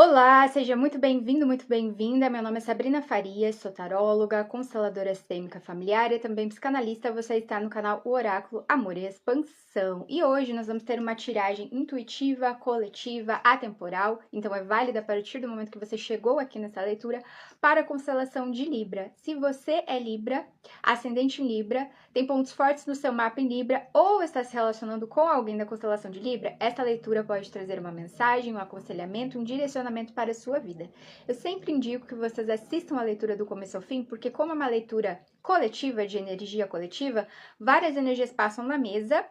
Olá, seja muito bem-vindo, muito bem-vinda. Meu nome é Sabrina Farias, sou taróloga, consteladora sistêmica familiar e também psicanalista. Você está no canal O Oráculo Amor e Expansão. E hoje nós vamos ter uma tiragem intuitiva, coletiva, atemporal, então é válida a partir do momento que você chegou aqui nessa leitura para a constelação de Libra. Se você é Libra, ascendente em Libra, tem pontos fortes no seu mapa em Libra ou está se relacionando com alguém da constelação de Libra, esta leitura pode trazer uma mensagem, um aconselhamento, um direcionamento para a sua vida. Eu sempre indico que vocês assistam a leitura do começo ao fim, porque como é uma leitura coletiva, de energia coletiva, várias energias passam na mesa,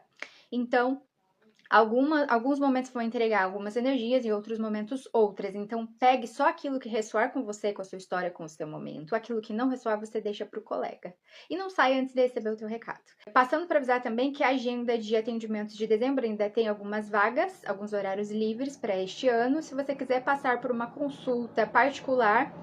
então alguns momentos vão entregar algumas energias e outros momentos outras. Então, pegue só aquilo que ressoar com você, com a sua história, com o seu momento. Aquilo que não ressoar, você deixa para o colega. E não saia antes de receber o teu recado. Passando para avisar também que a agenda de atendimentos de dezembro ainda tem algumas vagas, alguns horários livres para este ano. Se você quiser passar por uma consulta particular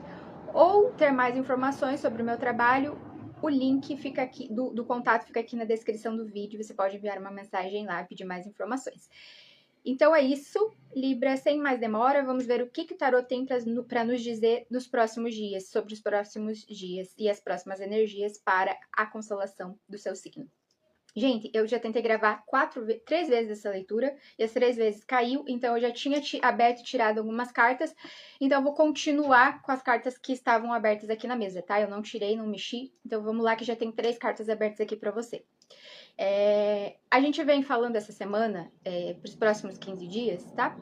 ou ter mais informações sobre o meu trabalho, o link fica aqui do contato fica aqui na descrição do vídeo. Você pode enviar uma mensagem lá e pedir mais informações. Então é isso, Libra, sem mais demora, vamos ver o que o tarot tem para nos dizer nos próximos dias, sobre os próximos dias e as próximas energias para a constelação do seu signo. Gente, eu já tentei gravar 3 vezes essa leitura, e as 3 vezes caiu, então eu já tinha aberto e tirado algumas cartas, então eu vou continuar com as cartas que estavam abertas aqui na mesa, tá? Eu não tirei, não mexi, então vamos lá que já tem 3 cartas abertas aqui pra você. A gente vem falando essa semana, pros próximos 15 dias, tá?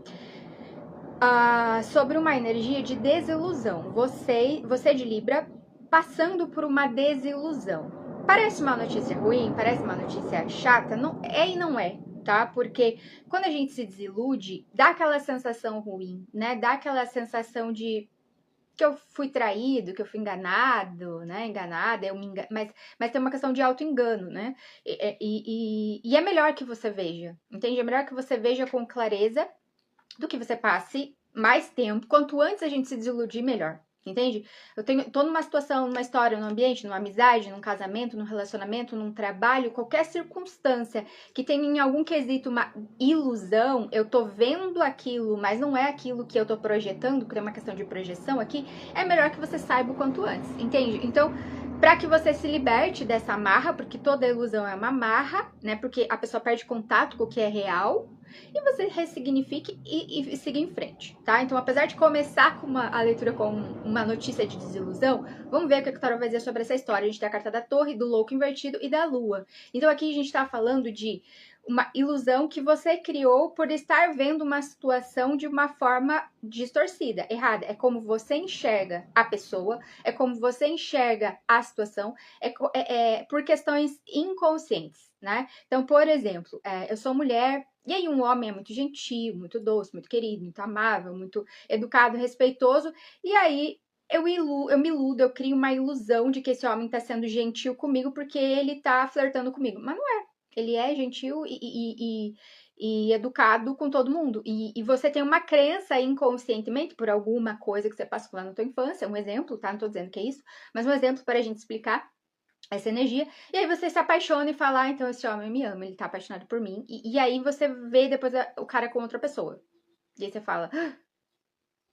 Sobre uma energia de desilusão. Você de Libra, passando por uma desilusão. Parece uma notícia ruim, parece uma notícia chata, não é e não é, tá? Porque quando a gente se desilude, dá aquela sensação ruim, né? Dá aquela sensação de que eu fui traído, que eu fui enganado, né? Enganada, mas tem uma questão de auto-engano, né? E é melhor que você veja, entende? É melhor que você veja com clareza do que você passe mais tempo. Quanto antes a gente se desiludir, melhor. Entende? Tô numa situação, numa história, num ambiente, numa amizade, num casamento, num relacionamento, num trabalho, qualquer circunstância que tenha em algum quesito uma ilusão, eu tô vendo aquilo, mas não é aquilo que eu tô projetando, porque é uma questão de projeção aqui, é melhor que você saiba o quanto antes, entende? Então, para que você se liberte dessa amarra, porque toda ilusão é uma amarra, né? Porque a pessoa perde contato com o que é real, e você ressignifique e siga em frente, tá? Então, apesar de começar com a leitura com uma notícia de desilusão, vamos ver o que o tarot vai dizer sobre essa história. A gente tem a carta da torre, do louco invertido e da lua. Então, aqui a gente tá falando de uma ilusão que você criou por estar vendo uma situação de uma forma distorcida, errada. É como você enxerga a pessoa, é como você enxerga a situação, por questões inconscientes, né? Então, por exemplo, eu sou mulher, e aí um homem é muito gentil, muito doce, muito querido, muito amável, muito educado, respeitoso, e aí eu me iludo, eu crio uma ilusão de que esse homem tá sendo gentil comigo porque ele tá flertando comigo. Mas não é. Ele é gentil e educado com todo mundo. E você tem uma crença inconscientemente por alguma coisa que você passou lá na tua infância, um exemplo, tá? Não tô dizendo que é isso, mas um exemplo para a gente explicar essa energia, e aí você se apaixona e fala, então esse homem me ama, ele tá apaixonado por mim, e aí você vê depois o cara com outra pessoa, e aí você fala,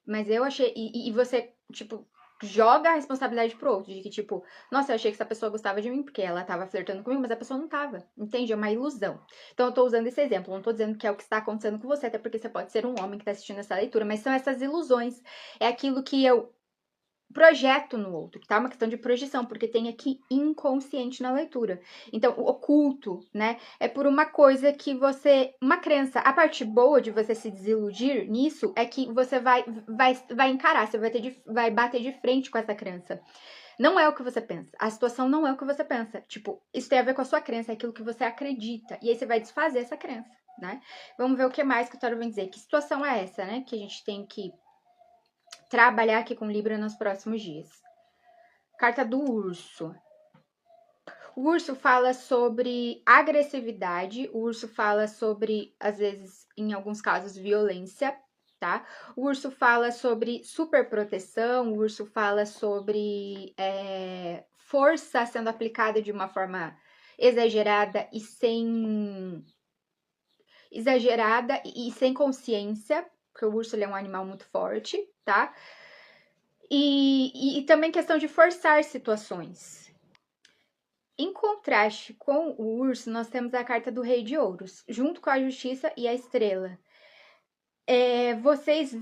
mas eu achei, e você, tipo, joga a responsabilidade pro outro, de que tipo, nossa, eu achei que essa pessoa gostava de mim, porque ela tava flertando comigo, mas a pessoa não tava, entende? É uma ilusão. Então eu tô usando esse exemplo, não tô dizendo que é o que está acontecendo com você, até porque você pode ser um homem que tá assistindo essa leitura, mas são essas ilusões, é aquilo que eu projeto no outro, que tá uma questão de projeção, porque tem aqui inconsciente na leitura. Então, o oculto, né, é por uma coisa que uma crença. A parte boa de você se desiludir nisso é que você vai encarar, você vai bater de frente com essa crença. Não é o que você pensa. A situação não é o que você pensa. Tipo, isso tem a ver com a sua crença, é aquilo que você acredita. E aí você vai desfazer essa crença, né? Vamos ver o que mais que o Tarot vem dizer. Que situação é essa, né? Que a gente tem que trabalhar aqui com Libra nos próximos dias. Carta do urso. O urso fala sobre agressividade, o urso fala sobre, às vezes, em alguns casos, violência, tá? O urso fala sobre superproteção, o urso fala sobre força sendo aplicada de uma forma exagerada e sem consciência. porque o urso ele é um animal muito forte, tá? E também questão de forçar situações. Em contraste com o urso, nós temos a carta do Rei de Ouros, junto com a Justiça e a Estrela. Vocês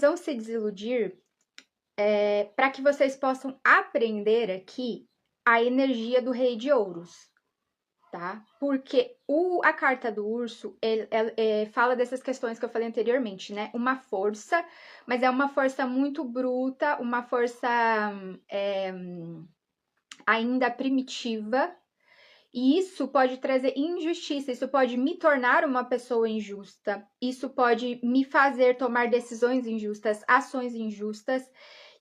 vão se desiludir para que vocês possam aprender aqui a energia do Rei de Ouros, tá? Porque a carta do urso fala dessas questões que eu falei anteriormente, né? Uma força, mas é uma força muito bruta, uma força ainda primitiva. E isso pode trazer injustiça, isso pode me tornar uma pessoa injusta, isso pode me fazer tomar decisões injustas, ações injustas.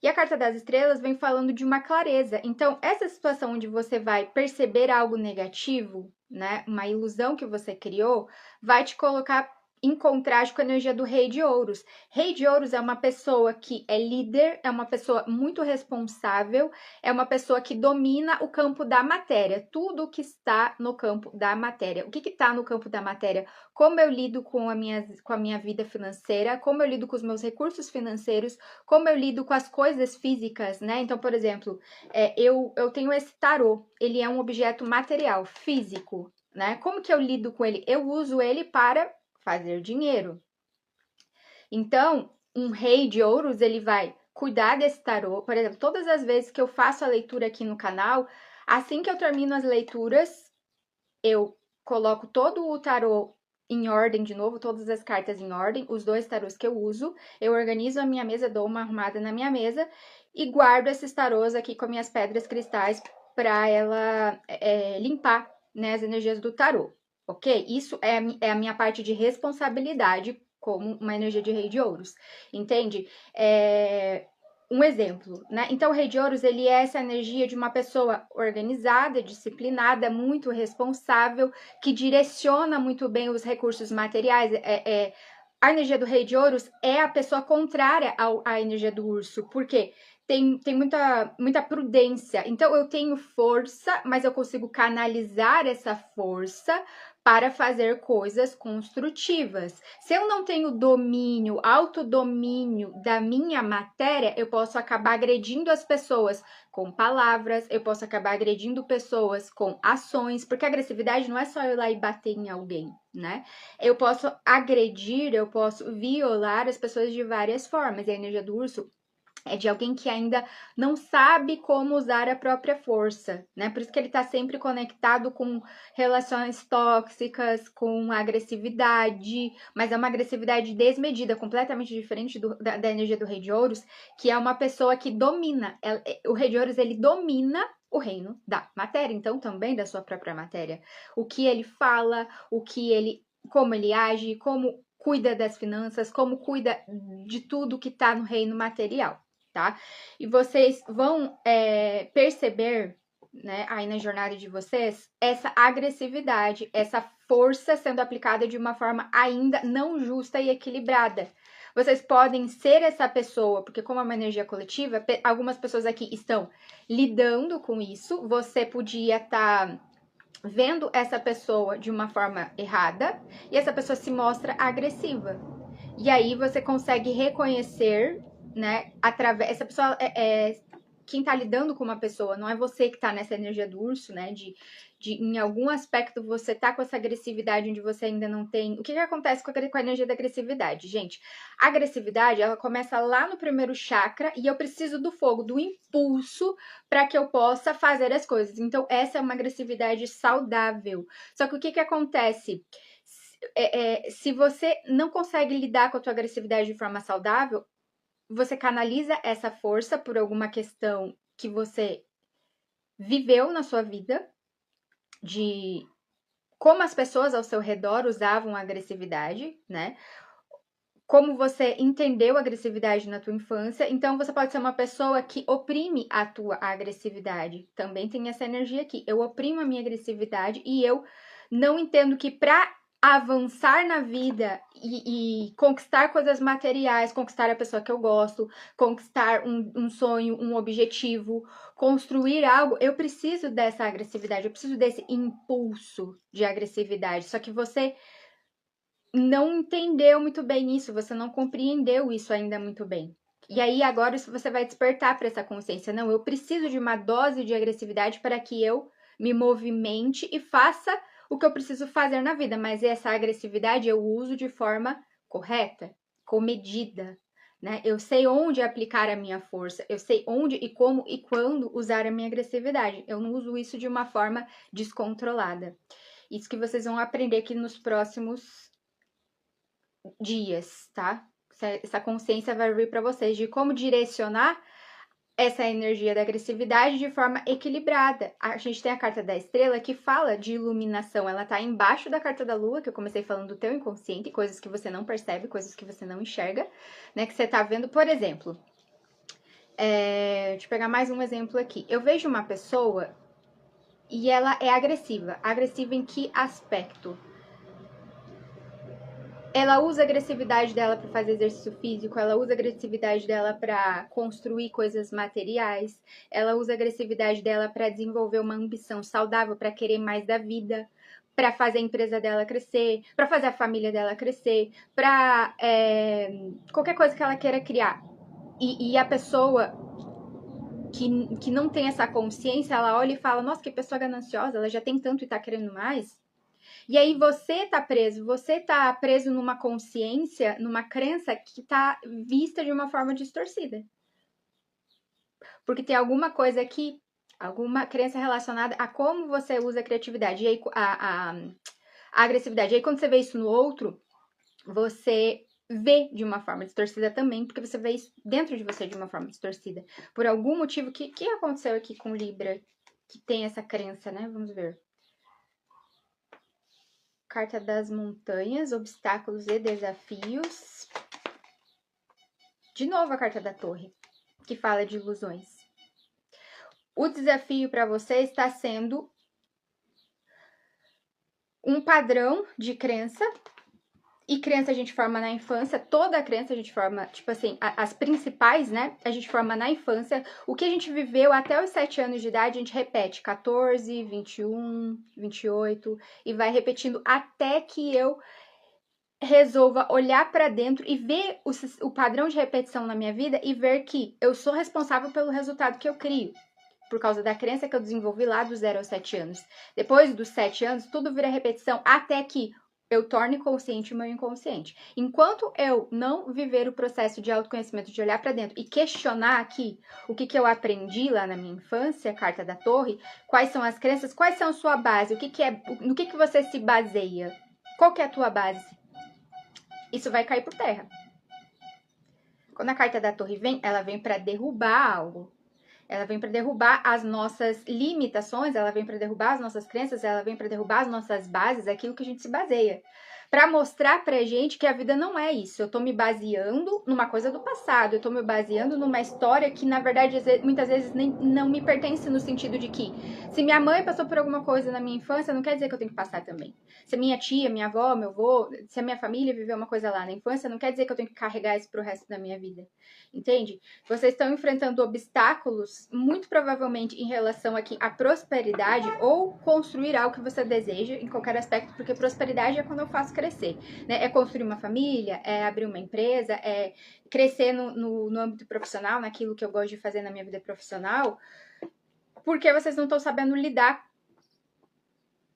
E a carta das estrelas vem falando de uma clareza. Então, essa situação onde você vai perceber algo negativo, né, uma ilusão que você criou, vai te colocar em contraste com a energia do Rei de Ouros. Rei de Ouros é uma pessoa que é líder, é uma pessoa muito responsável, é uma pessoa que domina o campo da matéria, tudo que está no campo da matéria. O que está no campo da matéria? Como eu lido com a minha vida financeira, como eu lido com os meus recursos financeiros, como eu lido com as coisas físicas, né? Então, por exemplo, eu tenho esse tarô, ele é um objeto material, físico, né? Como que eu lido com ele? Eu uso ele para fazer dinheiro. Então, um rei de ouros, ele vai cuidar desse tarô. Por exemplo, todas as vezes que eu faço a leitura aqui no canal, assim que eu termino as leituras, eu coloco todo o tarô em ordem de novo, todas as cartas em ordem, os 2 tarôs que eu uso, eu organizo a minha mesa, dou uma arrumada na minha mesa e guardo esses tarôs aqui com as minhas pedras cristais para ela limpar, né, as energias do tarô, ok? Isso é a minha parte de responsabilidade como uma energia de Rei de Ouros, entende? Um exemplo, né? Então, o Rei de Ouros, ele é essa energia de uma pessoa organizada, disciplinada, muito responsável, que direciona muito bem os recursos materiais. A energia do Rei de Ouros é a pessoa contrária à energia do urso, porque tem muita prudência. Então, eu tenho força, mas eu consigo canalizar essa força para fazer coisas construtivas. Se eu não tenho domínio, autodomínio da minha matéria, eu posso acabar agredindo as pessoas com palavras, eu posso acabar agredindo pessoas com ações, porque a agressividade não é só eu ir lá e bater em alguém, né? Eu posso agredir, eu posso violar as pessoas de várias formas. E a energia do urso é de alguém que ainda não sabe como usar a própria força, né? Por isso que ele tá sempre conectado com relações tóxicas, com agressividade, mas é uma agressividade desmedida, completamente diferente da energia do Rei de Ouros, que é uma pessoa que domina. O Rei de Ouros, ele domina o reino da matéria, então também da sua própria matéria. O que ele fala, como ele age, como cuida das finanças, como cuida de tudo que tá no reino material. Tá? E vocês vão perceber, né, aí na jornada de vocês, essa agressividade, essa força sendo aplicada de uma forma ainda não justa e equilibrada. Vocês podem ser essa pessoa, porque como é uma energia coletiva, algumas pessoas aqui estão lidando com isso. Você podia estar vendo essa pessoa de uma forma errada e essa pessoa se mostra agressiva. E aí você consegue reconhecer, né, através. Essa pessoa quem tá lidando com uma pessoa, não é você que tá nessa energia do urso, né? De em algum aspecto você tá com essa agressividade onde você ainda não tem. O que acontece com a energia da agressividade, gente? A agressividade, ela começa lá no primeiro chakra e eu preciso do fogo, do impulso para que eu possa fazer as coisas. Então, essa é uma agressividade saudável. Só que o que acontece? Se você não consegue lidar com a tua agressividade de forma saudável, você canaliza essa força por alguma questão que você viveu na sua vida, de como as pessoas ao seu redor usavam a agressividade, né? Como você entendeu a agressividade na tua infância, então você pode ser uma pessoa que oprime a tua agressividade. Também tem essa energia aqui. Eu oprimo a minha agressividade e eu não entendo que para avançar na vida e conquistar coisas materiais, conquistar a pessoa que eu gosto, conquistar um sonho, um objetivo, construir algo, eu preciso dessa agressividade, eu preciso desse impulso de agressividade. Só que você não entendeu muito bem isso, você não compreendeu isso ainda muito bem. E aí agora você vai despertar para essa consciência. Não, eu preciso de uma dose de agressividade para que eu me movimente e faça o que eu preciso fazer na vida. Mas essa agressividade eu uso de forma correta, comedida, né? Eu sei onde aplicar a minha força, eu sei onde e como e quando usar a minha agressividade. Eu não uso isso de uma forma descontrolada. Isso que vocês vão aprender aqui nos próximos dias, tá? Essa consciência vai vir para vocês de como direcionar essa energia da agressividade de forma equilibrada. A gente tem a carta da estrela que fala de iluminação, ela tá embaixo da carta da lua, que eu comecei falando do teu inconsciente, coisas que você não percebe, coisas que você não enxerga, né? Que você tá vendo, por exemplo. Deixa eu pegar mais um exemplo aqui. Eu vejo uma pessoa e ela é agressiva. Agressiva em que aspecto? Ela usa a agressividade dela para fazer exercício físico, ela usa a agressividade dela para construir coisas materiais, ela usa a agressividade dela para desenvolver uma ambição saudável, para querer mais da vida, para fazer a empresa dela crescer, para fazer a família dela crescer, para qualquer coisa que ela queira criar. E a pessoa que não tem essa consciência, ela olha e fala: nossa, que pessoa gananciosa, ela já tem tanto e tá querendo mais. E aí você tá preso numa consciência, numa crença que tá vista de uma forma distorcida. Porque tem alguma coisa aqui, alguma crença relacionada a como você usa a criatividade, e aí a agressividade. E aí quando você vê isso no outro, você vê de uma forma distorcida também, porque você vê isso dentro de você de uma forma distorcida. Por algum motivo, que aconteceu aqui com Libra, que tem essa crença, né? Vamos ver. Carta das montanhas, obstáculos e desafios. De novo a carta da torre, que fala de ilusões. O desafio para você está sendo um padrão de crença. E crença a gente forma na infância, toda a crença a gente forma, tipo assim, as principais, né? A gente forma na infância. O que a gente viveu até os 7 anos de idade, a gente repete 14, 21, 28 e vai repetindo até que eu resolva olhar para dentro e ver o padrão de repetição na minha vida e ver que eu sou responsável pelo resultado que eu crio. Por causa da crença que eu desenvolvi lá dos 0 aos 7 anos. Depois dos 7 anos, tudo vira repetição até que eu torne consciente o meu inconsciente. Enquanto eu não viver o processo de autoconhecimento, de olhar para dentro e questionar aqui o que eu aprendi lá na minha infância, carta da torre, quais são as crenças, quais são a sua base, no que você se baseia, qual que é a tua base? Isso vai cair por terra. Quando a carta da torre vem, ela vem para derrubar algo. Ela vem para derrubar as nossas limitações, ela vem para derrubar as nossas crenças, ela vem para derrubar as nossas bases, aquilo que a gente se baseia. Para mostrar pra gente que a vida não é isso. Eu tô me baseando numa coisa do passado, eu tô me baseando numa história que, na verdade, muitas vezes nem, não me pertence no sentido de que se minha mãe passou por alguma coisa na minha infância, não quer dizer que eu tenho que passar também. Se a minha tia, minha avó, meu avô, se a minha família viveu uma coisa lá na infância, não quer dizer que eu tenho que carregar isso pro resto da minha vida. Entende? Vocês estão enfrentando obstáculos, muito provavelmente em relação aqui à prosperidade ou construir algo que você deseja em qualquer aspecto, porque prosperidade é quando eu faço crescer, né? É construir uma família, é abrir uma empresa, é crescer no âmbito profissional, naquilo que eu gosto de fazer na minha vida profissional, porque vocês não estão sabendo lidar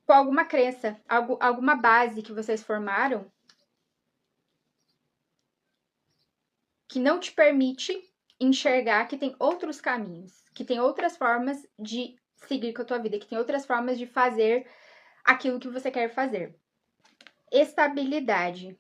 com alguma crença, alguma base que vocês formaram que não te permite enxergar que tem outros caminhos, que tem outras formas de seguir com a tua vida, que tem outras formas de fazer aquilo que você quer fazer. Estabilidade.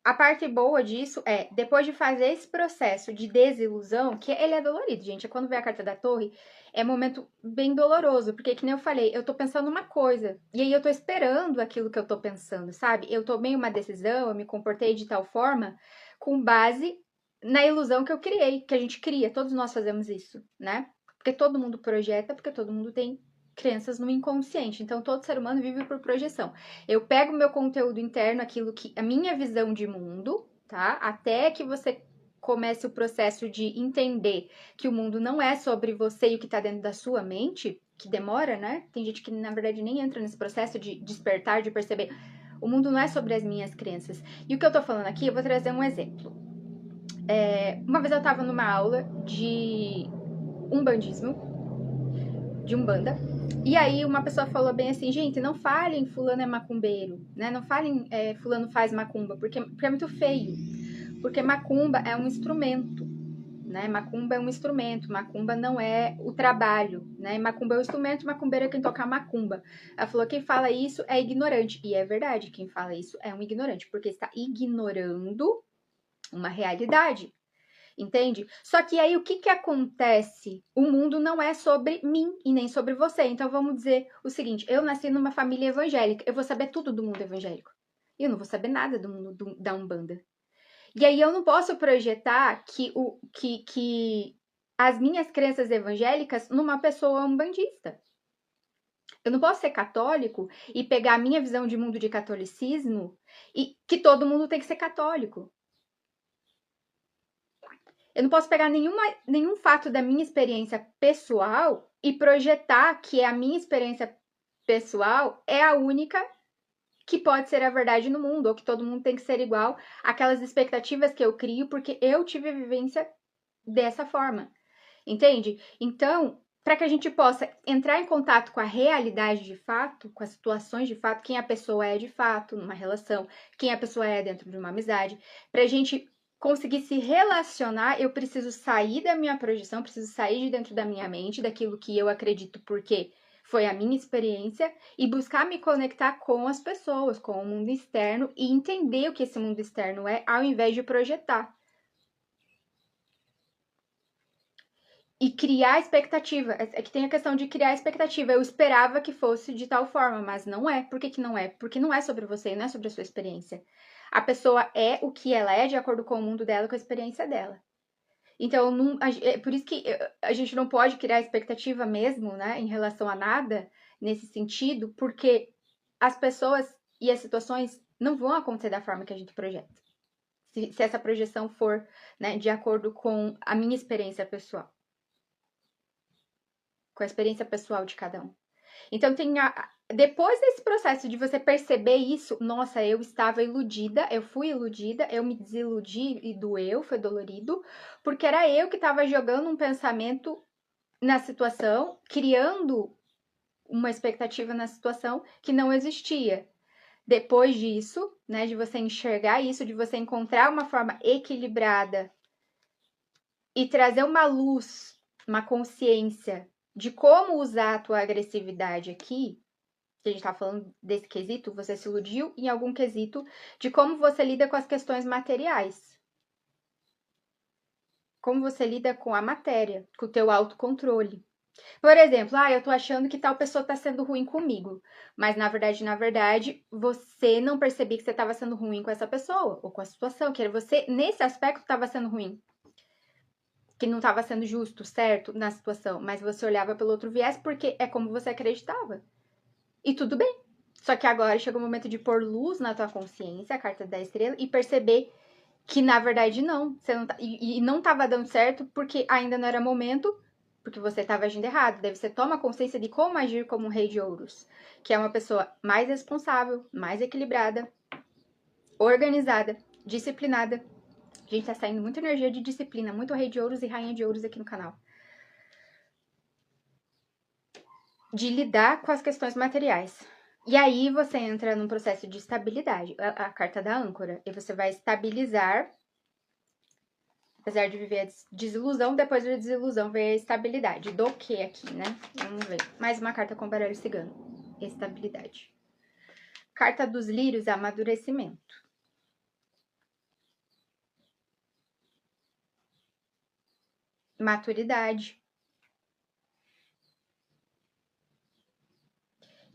A parte boa disso é, depois de fazer esse processo de desilusão, que ele é dolorido, gente, quando vem a carta da torre, é um momento bem doloroso, porque que nem eu falei, eu tô pensando uma coisa, e aí eu tô esperando aquilo que eu tô pensando, sabe? Eu tomei uma decisão, eu me comportei de tal forma, com base na ilusão que eu criei, que a gente cria, todos nós fazemos isso, né? Porque todo mundo projeta, porque todo mundo tem crenças no inconsciente. Então, todo ser humano vive por projeção. Eu pego meu conteúdo interno, aquilo que a minha visão de mundo, tá? Até que você comece o processo de entender que o mundo não é sobre você e o que tá dentro da sua mente, que demora, né? Tem gente que, na verdade, nem entra nesse processo de despertar, de perceber. O mundo não é sobre as minhas crenças. E o que eu tô falando aqui, eu vou trazer um exemplo. Uma vez eu tava numa aula de umbandismo, de umbanda, e aí uma pessoa falou bem assim, gente, não falem fulano é macumbeiro, né? Não falem fulano faz macumba, porque é muito feio. Porque macumba é um instrumento, né? Macumba é um instrumento, macumba não é o trabalho, né? Macumba é o instrumento, macumbeiro é quem toca macumba. Ela falou, quem fala isso é ignorante. E é verdade, quem fala isso é um ignorante, porque está ignorando uma realidade. Entende? Só que aí o que acontece? O mundo não é sobre mim e nem sobre você. Então vamos dizer o seguinte: eu nasci numa família evangélica, eu vou saber tudo do mundo evangélico. E eu não vou saber nada do mundo da Umbanda. E aí eu não posso projetar que as minhas crenças evangélicas numa pessoa umbandista. Eu não posso ser católico e pegar a minha visão de mundo de catolicismo e que todo mundo tem que ser católico. Eu não posso pegar nenhum fato da minha experiência pessoal e projetar que a minha experiência pessoal é a única que pode ser a verdade no mundo, ou que todo mundo tem que ser igual àquelas expectativas que eu crio, porque eu tive a vivência dessa forma. Entende? Então, para que a gente possa entrar em contato com a realidade de fato, com as situações de fato, quem a pessoa é de fato numa relação, quem a pessoa é dentro de uma amizade, para a gente conseguir se relacionar, eu preciso sair da minha projeção, preciso sair de dentro da minha mente, daquilo que eu acredito, porque foi a minha experiência, e buscar me conectar com as pessoas, com o mundo externo e entender o que esse mundo externo é, ao invés de projetar. E criar expectativa. É que tem a questão de criar expectativa. Eu esperava que fosse de tal forma, mas não é. Por que não é? Porque não é sobre você, não é sobre a sua experiência. A pessoa é o que ela é de acordo com o mundo dela, com a experiência dela. Então, é por isso que a gente não pode criar expectativa mesmo, né, em relação a nada, nesse sentido, porque as pessoas e as situações não vão acontecer da forma que a gente projeta. Se essa projeção for, né, de acordo com a minha experiência pessoal. Com a experiência pessoal de cada um. Então, depois desse processo de você perceber isso, nossa, eu estava iludida, eu fui iludida, eu me desiludi e doeu, foi dolorido, porque era eu que estava jogando um pensamento na situação, criando uma expectativa na situação que não existia. Depois disso, né, de você enxergar isso, de você encontrar uma forma equilibrada e trazer uma luz, uma consciência de como usar a tua agressividade aqui, que a gente tá falando desse quesito, você se iludiu em algum quesito de como você lida com as questões materiais. Como você lida com a matéria, com o teu autocontrole. Por exemplo, eu tô achando que tal pessoa tá sendo ruim comigo, mas na verdade, você não percebia que você tava sendo ruim com essa pessoa, ou com a situação, que você, nesse aspecto, tava sendo ruim. Que não estava sendo justo, certo, na situação, mas você olhava pelo outro viés porque é como você acreditava. E tudo bem. Só que agora chega o momento de pôr luz na tua consciência, a carta da estrela, e perceber que na verdade não, você não e não estava dando certo porque ainda não era momento, porque você estava agindo errado. Daí você toma consciência de como agir como um rei de ouros, que é uma pessoa mais responsável, mais equilibrada, organizada, disciplinada. Gente, tá saindo muita energia de disciplina, muito rei de ouros e rainha de ouros aqui no canal. De lidar com as questões materiais. E aí você entra num processo de estabilidade, a carta da âncora, e você vai estabilizar, apesar de viver a desilusão, depois da desilusão vem a estabilidade. Do que aqui, né? Vamos ver. Mais uma carta com baralho cigano. Estabilidade. Carta dos lírios, amadurecimento. Maturidade.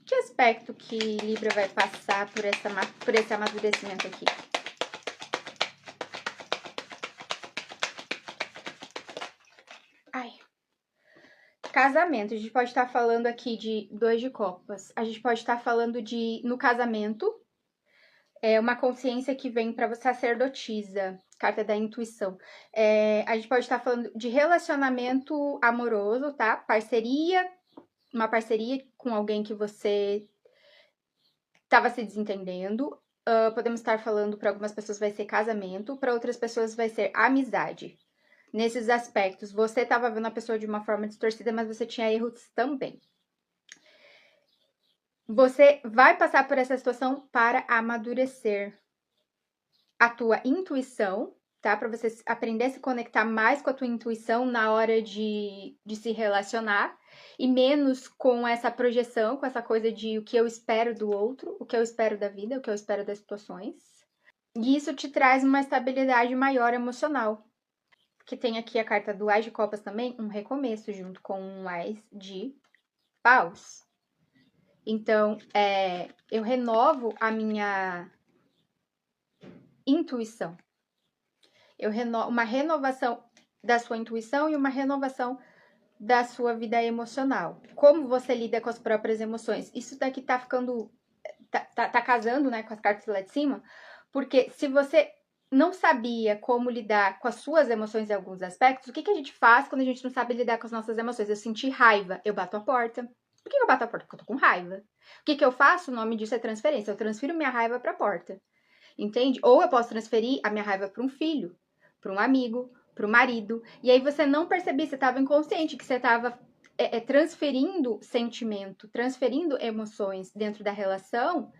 Que aspecto que Libra vai passar por esse amadurecimento aqui? Ai. Casamento. A gente pode estar falando aqui de 2 de copas. A gente pode estar falando de, no casamento, uma consciência que vem para você, sacerdotisa. Carta da intuição. A gente pode estar falando de relacionamento amoroso, tá? Uma parceria com alguém que você estava se desentendendo. Podemos estar falando, para algumas pessoas vai ser casamento, para outras pessoas vai ser amizade. Nesses aspectos, você estava vendo a pessoa de uma forma distorcida, mas você tinha erros também. Você vai passar por essa situação para amadurecer a tua intuição, tá? Para você aprender a se conectar mais com a tua intuição na hora de se relacionar e menos com essa projeção, com essa coisa de o que eu espero do outro, o que eu espero da vida, o que eu espero das situações. E isso te traz uma estabilidade maior emocional. Que tem aqui a carta do Ás de Copas também, um recomeço junto com um Ás de Paus. Então, eu renovo a minha intuição. Uma renovação da sua intuição e uma renovação da sua vida emocional. Como você lida com as próprias emoções. Isso daqui tá ficando... Tá casando, né, com as cartas lá de cima. Porque se você não sabia como lidar com as suas emoções em alguns aspectos, o que a gente faz quando a gente não sabe lidar com as nossas emoções? Eu senti raiva, eu bato a porta. Por que eu bato a porta? Porque eu tô com raiva. O que eu faço? O nome disso é transferência. Eu transfiro minha raiva pra porta. Entende? Ou eu posso transferir a minha raiva para um filho, para um amigo, para o marido. E aí você não percebia, você estava inconsciente, que você estava transferindo sentimento, transferindo emoções dentro da relação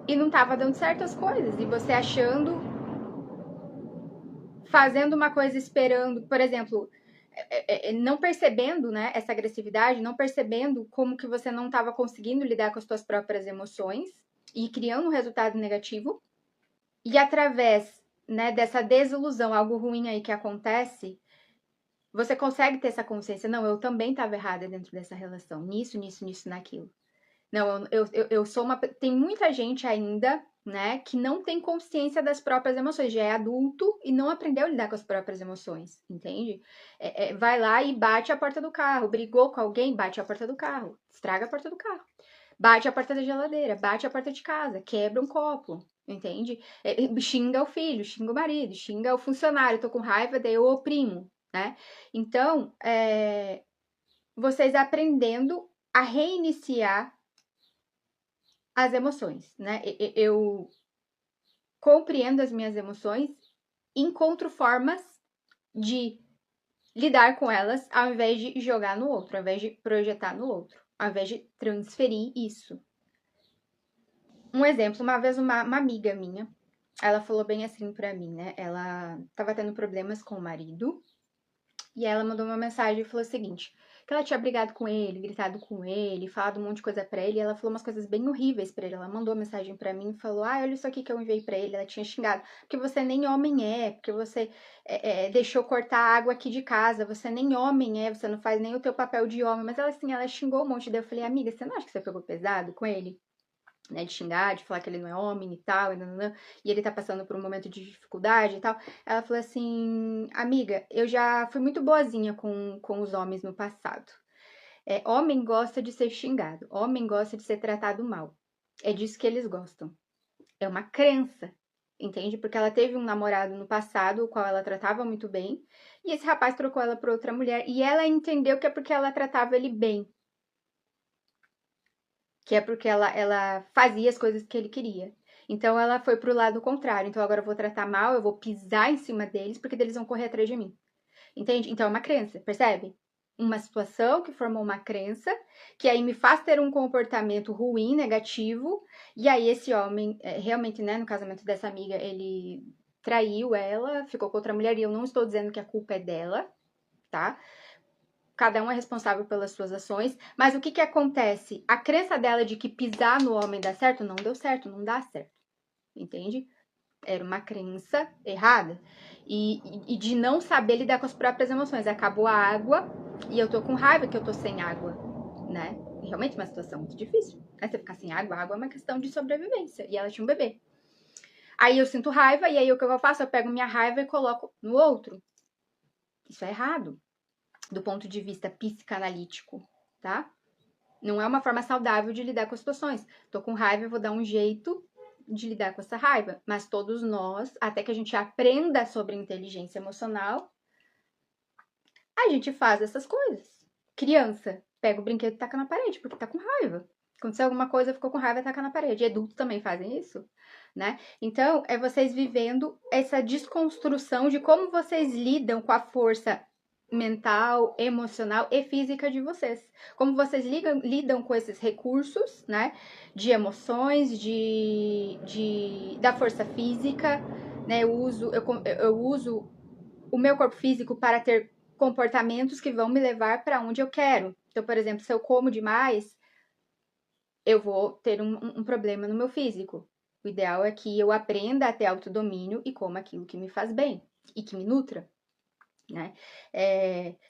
e não estava dando certo as coisas. E você achando, fazendo uma coisa esperando, por exemplo, não percebendo, né, essa agressividade, não percebendo como que você não estava conseguindo lidar com as suas próprias emoções e criando um resultado negativo. E através, né, dessa desilusão, algo ruim aí que acontece, você consegue ter essa consciência. Não, eu também estava errada dentro dessa relação. Nisso, naquilo. Não, eu sou uma... Tem muita gente ainda, né, que não tem consciência das próprias emoções. Já é adulto e não aprendeu a lidar com as próprias emoções, entende? Vai lá e bate a porta do carro. Brigou com alguém, bate a porta do carro. Estraga a porta do carro. Bate a porta da geladeira, bate a porta de casa, quebra um copo, entende? Xinga o filho, xinga o marido, xinga o funcionário, tô com raiva, daí eu oprimo, né? Então, vocês aprendendo a reiniciar as emoções, né? Eu compreendo as minhas emoções, encontro formas de lidar com elas ao invés de jogar no outro, ao invés de projetar no outro, ao invés de transferir isso. Um exemplo, uma vez uma amiga minha, ela falou bem assim pra mim, né? Ela tava tendo problemas com o marido e ela mandou uma mensagem e falou o seguinte, que ela tinha brigado com ele, gritado com ele, falado um monte de coisa pra ele, e ela falou umas coisas bem horríveis pra ele. Ela mandou uma mensagem pra mim e falou, olha isso aqui que eu enviei pra ele. Ela tinha xingado, porque você nem homem porque você deixou cortar a água aqui de casa, você nem homem você não faz nem o teu papel de homem. Mas ela assim, ela xingou um monte, daí eu falei, amiga, você não acha que você pegou pesado com ele? Né, de xingar, de falar que ele não é homem e tal, e ele tá passando por um momento de dificuldade e tal. Ela falou assim, amiga, eu já fui muito boazinha com os homens no passado. Homem gosta de ser xingado, homem gosta de ser tratado mal. É disso que eles gostam. É uma crença, entende? Porque ela teve um namorado no passado, o qual ela tratava muito bem, e esse rapaz trocou ela por outra mulher, e ela entendeu que é porque ela tratava ele bem. Que é porque ela fazia as coisas que ele queria. Então ela foi pro lado contrário. Então agora eu vou tratar mal, eu vou pisar em cima deles, porque eles vão correr atrás de mim. Entende? Então é uma crença, percebe? Uma situação que formou uma crença, que aí me faz ter um comportamento ruim, negativo, e aí esse homem, realmente, né, no casamento dessa amiga, ele traiu ela, ficou com outra mulher, e eu não estou dizendo que a culpa é dela, tá? Cada um é responsável pelas suas ações, mas o que acontece? A crença dela de que pisar no homem dá certo, não deu certo, não dá certo, entende? Era uma crença errada e de não saber lidar com as próprias emoções. Acabou a água e eu tô com raiva que eu tô sem água, né? Realmente uma situação muito difícil, né? Você ficar sem água, a água é uma questão de sobrevivência e ela tinha um bebê. Aí eu sinto raiva e aí o que eu faço? Eu pego minha raiva e coloco no outro. Isso é errado. Do ponto de vista psicanalítico, tá? Não é uma forma saudável de lidar com as situações. Tô com raiva, eu vou dar um jeito de lidar com essa raiva. Mas todos nós, até que a gente aprenda sobre inteligência emocional, a gente faz essas coisas. Criança, pega o brinquedo e taca na parede, porque tá com raiva. Aconteceu alguma coisa, ficou com raiva e taca na parede. Adultos também fazem isso, né? Então, é vocês vivendo essa desconstrução de como vocês lidam com a força mental, emocional e física de vocês. Como vocês lidam com esses recursos, né? De emoções, da força física, né? Eu uso o meu corpo físico para ter comportamentos que vão me levar para onde eu quero. Então, por exemplo, se eu como demais, eu vou ter um problema no meu físico. O ideal é que eu aprenda a ter autodomínio e coma aquilo que me faz bem e que me nutra, né?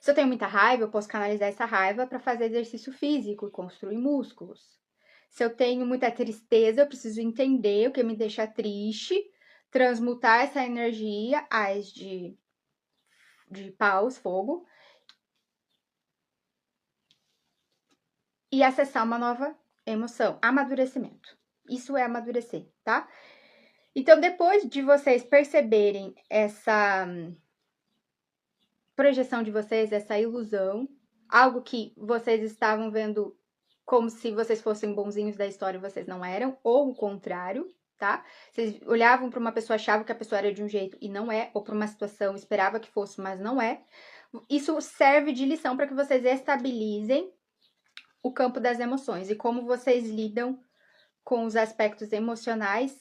Se eu tenho muita raiva, eu posso canalizar essa raiva para fazer exercício físico e construir músculos. Se eu tenho muita tristeza, eu preciso entender o que me deixa triste, transmutar essa energia, as de paus, fogo, e acessar uma nova emoção, amadurecimento. Isso é amadurecer, tá? Então, depois de vocês perceberem essa projeção de vocês, essa ilusão, algo que vocês estavam vendo como se vocês fossem bonzinhos da história e vocês não eram, ou o contrário, tá? Vocês olhavam para uma pessoa, achavam que a pessoa era de um jeito e não é, ou para uma situação, esperava que fosse, mas não é. Isso serve de lição para que vocês estabilizem o campo das emoções e como vocês lidam com os aspectos emocionais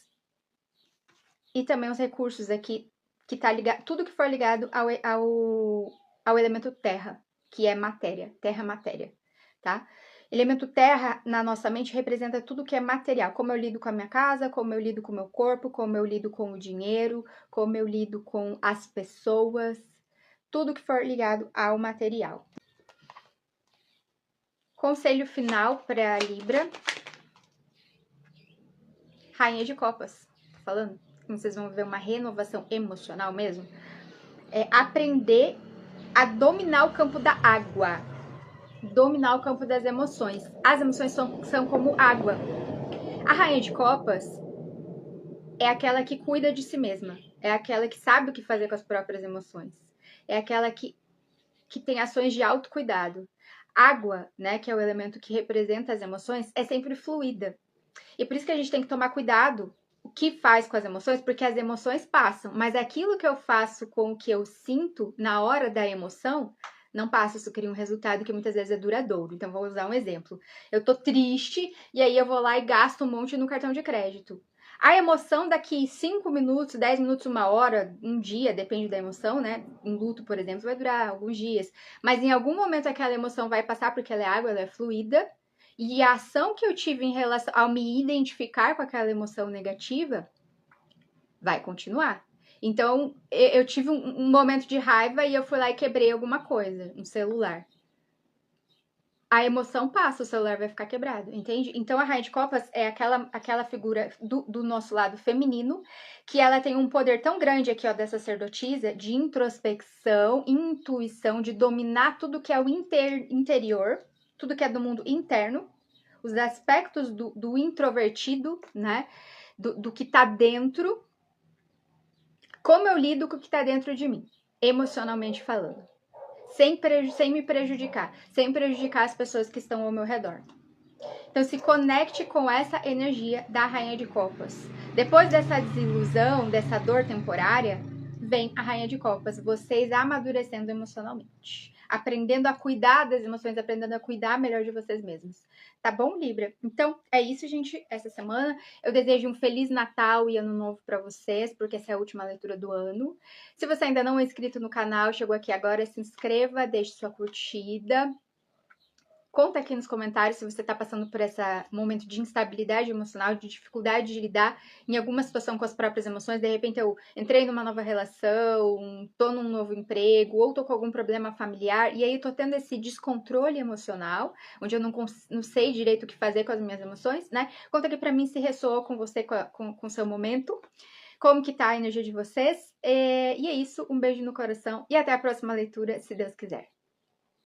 e também os recursos aqui, que tá ligado, tudo que for ligado ao elemento terra, que é matéria, terra-matéria, tá? Elemento terra, na nossa mente, representa tudo que é material. Como eu lido com a minha casa, como eu lido com o meu corpo, como eu lido com o dinheiro, como eu lido com as pessoas, tudo que for ligado ao material. Conselho final para Libra. Rainha de Copas, falando. Vocês vão ver uma renovação emocional mesmo. É aprender a dominar o campo da água. Dominar o campo das emoções. As emoções são como água. A Rainha de Copas é aquela que cuida de si mesma. É aquela que sabe o que fazer com as próprias emoções. É aquela que tem ações de autocuidado. Água, né, que é o elemento que representa as emoções, é sempre fluida. E por isso que a gente tem que tomar cuidado o que faz com as emoções, porque as emoções passam, mas aquilo que eu faço com o que eu sinto na hora da emoção não passa, isso cria um resultado que muitas vezes é duradouro. Então, vou usar um exemplo. Eu tô triste e aí eu vou lá e gasto um monte no cartão de crédito. A emoção daqui 5 minutos, 10 minutos, 1 hora, um dia, depende da emoção, né? Um luto, por exemplo, vai durar alguns dias. Mas em algum momento aquela emoção vai passar porque ela é água, ela é fluida. E a ação que eu tive em relação ao me identificar com aquela emoção negativa vai continuar. Então, eu tive um momento de raiva e eu fui lá e quebrei alguma coisa, um celular. A emoção passa, o celular vai ficar quebrado, entende? Então, a Rainha de Copas é aquela figura do nosso lado feminino, que ela tem um poder tão grande aqui, ó, dessa sacerdotisa, de introspecção, intuição, de dominar tudo que é o interior, tudo que é do mundo interno, os aspectos do introvertido, né? Do que tá dentro. Como eu lido com o que tá dentro de mim, emocionalmente falando. Sem me prejudicar. Sem prejudicar as pessoas que estão ao meu redor. Então, se conecte com essa energia da Rainha de Copas. Depois dessa desilusão, dessa dor temporária, vem a Rainha de Copas. Vocês amadurecendo emocionalmente. Aprendendo a cuidar das emoções, aprendendo a cuidar melhor de vocês mesmos. Tá bom, Libra? Então, é isso, gente, essa semana. Eu desejo um Feliz Natal e Ano Novo para vocês, porque essa é a última leitura do ano. Se você ainda não é inscrito no canal, chegou aqui agora, se inscreva, deixe sua curtida. Conta aqui nos comentários se você está passando por esse momento de instabilidade emocional, de dificuldade de lidar em alguma situação com as próprias emoções. De repente eu entrei numa nova relação, tô num novo emprego, ou tô com algum problema familiar, e aí tô tendo esse descontrole emocional, onde eu não sei direito o que fazer com as minhas emoções, né? Conta aqui pra mim se ressoou com você, com o seu momento, como que tá a energia de vocês. E é isso, um beijo no coração e até a próxima leitura, se Deus quiser.